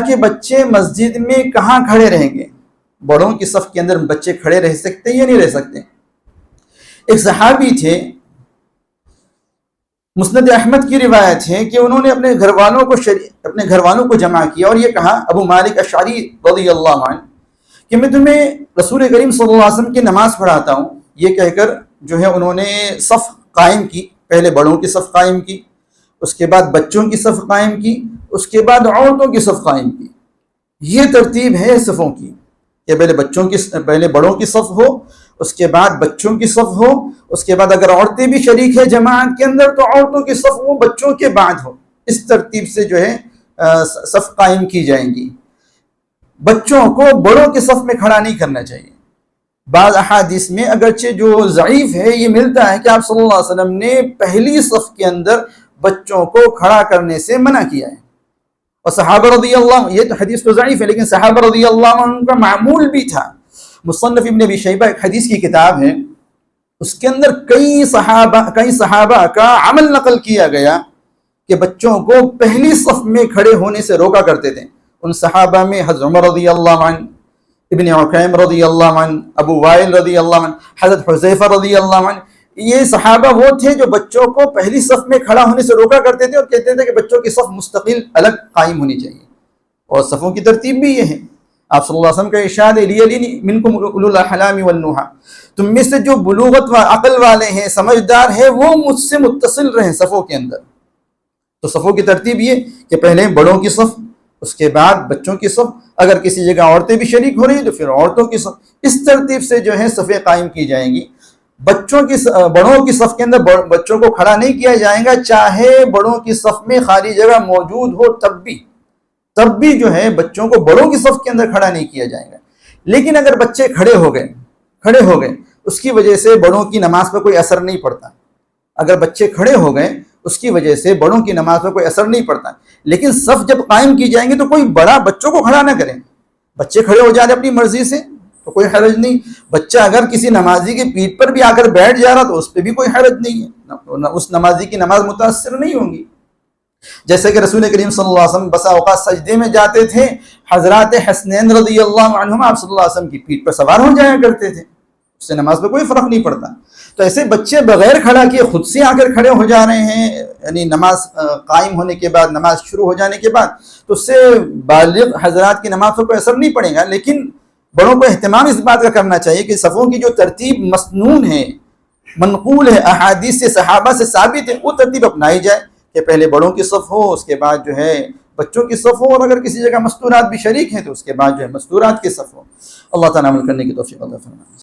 کہ بچے مسجد میں کہاں کھڑے رہیں گے؟ بڑوں کی صف کے اندر بچے کھڑے رہ سکتے ہیں یا نہیں رہ سکتے؟ ایک صحابی تھے، مسند احمد کی روایت ہے کہ انہوں نے اپنے گھر والوں کو جمع کیا اور یہ کہا، ابو مالک اشعری رضی اللہ عنہ، کہ میں تمہیں رسول کریم صلی اللہ علیہ وسلم کی نماز پڑھاتا ہوں۔ یہ کہہ کر جو ہے انہوں نے صف قائم کی، پہلے بڑوں کی صف قائم کی، اس کے بعد بچوں کی صف قائم کی، اس کے بعد عورتوں کی صف قائم کی۔ یہ ترتیب ہے صفوں کی کہ پہلے بڑوں کی صف ہو، اس کے بعد بچوں کی صف ہو، اس کے بعد اگر عورتیں بھی شریک ہیں جماعت کے اندر تو عورتوں کی صف وہ بچوں کے بعد ہو۔ اس ترتیب سے جو ہے صف قائم کی جائیں گی۔ بچوں کو بڑوں کی صف میں کھڑا نہیں کرنا چاہیے۔ بعض احادیث میں اگرچہ جو ضعیف ہے یہ ملتا ہے کہ آپ صلی اللہ علیہ وسلم نے پہلی صف کے اندر بچوں کو کھڑا کرنے سے منع کیا ہے، اور صحابہ رضی اللہ، یہ تو حدیث تو ضعیف ہے لیکن صحابہ رضی اللہ عنہ کا معمول بھی تھا۔ مصنف ابن ابی شیبہ ایک حدیث کی کتاب ہے، اس کے اندر کئی صحابہ کا عمل نقل کیا گیا کہ بچوں کو پہلی صف میں کھڑے ہونے سے روکا کرتے تھے۔ ان صحابہ میں حضرت عمر رضی اللہ عنہ، ابن عکیم رضی اللہ عنہ، ابو وائل رضی اللہ عنہ، حضرت حذیفہ رضی اللہ عنہ۔ یہ صحابہ وہ تھے جو بچوں کو پہلی صف میں کھڑا ہونے سے روکا کرتے تھے اور کہتے تھے کہ بچوں کی صف مستقل الگ قائم ہونی چاہیے، اور صفوں کی ترتیب بھی یہ ہے۔ آپ صلی اللہ علیہ وسلم کا ارشاد ہے، لیلین منکم اولو الاحلام والنہی، تم میں سے جو بلوغت و عقل والے ہیں، سمجھدار ہیں، وہ مجھ سے متصل رہیں صفوں کے اندر۔ تو صفوں کی ترتیب یہ کہ پہلے بڑوں کی صف، اس کے بعد بچوں کی صف، اگر کسی جگہ عورتیں بھی شریک ہو رہی ہیں تو پھر عورتوں کی صف۔ اس ترتیب سے جو ہے صفیں قائم کی جائیں گی۔ بڑوں کی صف کے اندر بچوں کو کھڑا نہیں کیا جائے گا، چاہے بڑوں کی صف میں خالی جگہ موجود ہو تب بھی جو ہے بچوں کو بڑوں کی صف کے اندر کھڑا نہیں کیا جائے گا۔ لیکن اگر بچے کھڑے ہو گئے اس کی وجہ سے بڑوں کی نماز پر کوئی اثر نہیں پڑتا۔ اگر بچے کھڑے ہو گئے اس کی وجہ سے بڑوں کی نماز پر کوئی اثر نہیں پڑتا، لیکن صف جب قائم کی جائیں گے تو کوئی بڑا بچوں کو کھڑا نہ کریں۔ بچے کھڑے ہو جائیں اپنی مرضی سے تو کوئی حرج نہیں۔ بچہ اگر کسی نمازی کی پیٹھ پر بھی آ کر بیٹھ جا رہا تو اس پہ بھی کوئی حرج نہیں ہے، اس نمازی کی نماز متاثر نہیں ہوگی۔ جیسے کہ رسول کریم صلی اللہ علیہ وسلم بسا اوقات سجدے میں جاتے تھے، حضرات حسنین رضی اللہ عنہما آپ صلی اللہ علیہ وسلم کی پیٹھ پر سوار ہو جایا کرتے تھے، اس سے نماز پہ کوئی فرق نہیں پڑتا۔ تو ایسے بچے بغیر کھڑا کیے خود سے آ کر کھڑے ہو جا رہے ہیں، یعنی نماز قائم ہونے کے بعد، نماز شروع ہو جانے کے بعد، تو اس سے بالغ حضرات کی نماز پر کوئی اثر نہیں پڑے گا۔ لیکن بڑوں کو اہتمام اس بات کا کرنا چاہیے کہ صفوں کی جو ترتیب مسنون ہے، منقول ہے، احادیث سے صحابہ سے ثابت ہے، وہ ترتیب اپنائی جائے کہ پہلے بڑوں کی صف ہو، اس کے بعد جو ہے بچوں کی صف ہو، اور اگر کسی جگہ مستورات بھی شریک ہیں تو اس کے بعد جو ہے مستورات کی صف ہو۔ اللہ تعالیٰ عمل کرنے کی توفیق عطا فرمائے۔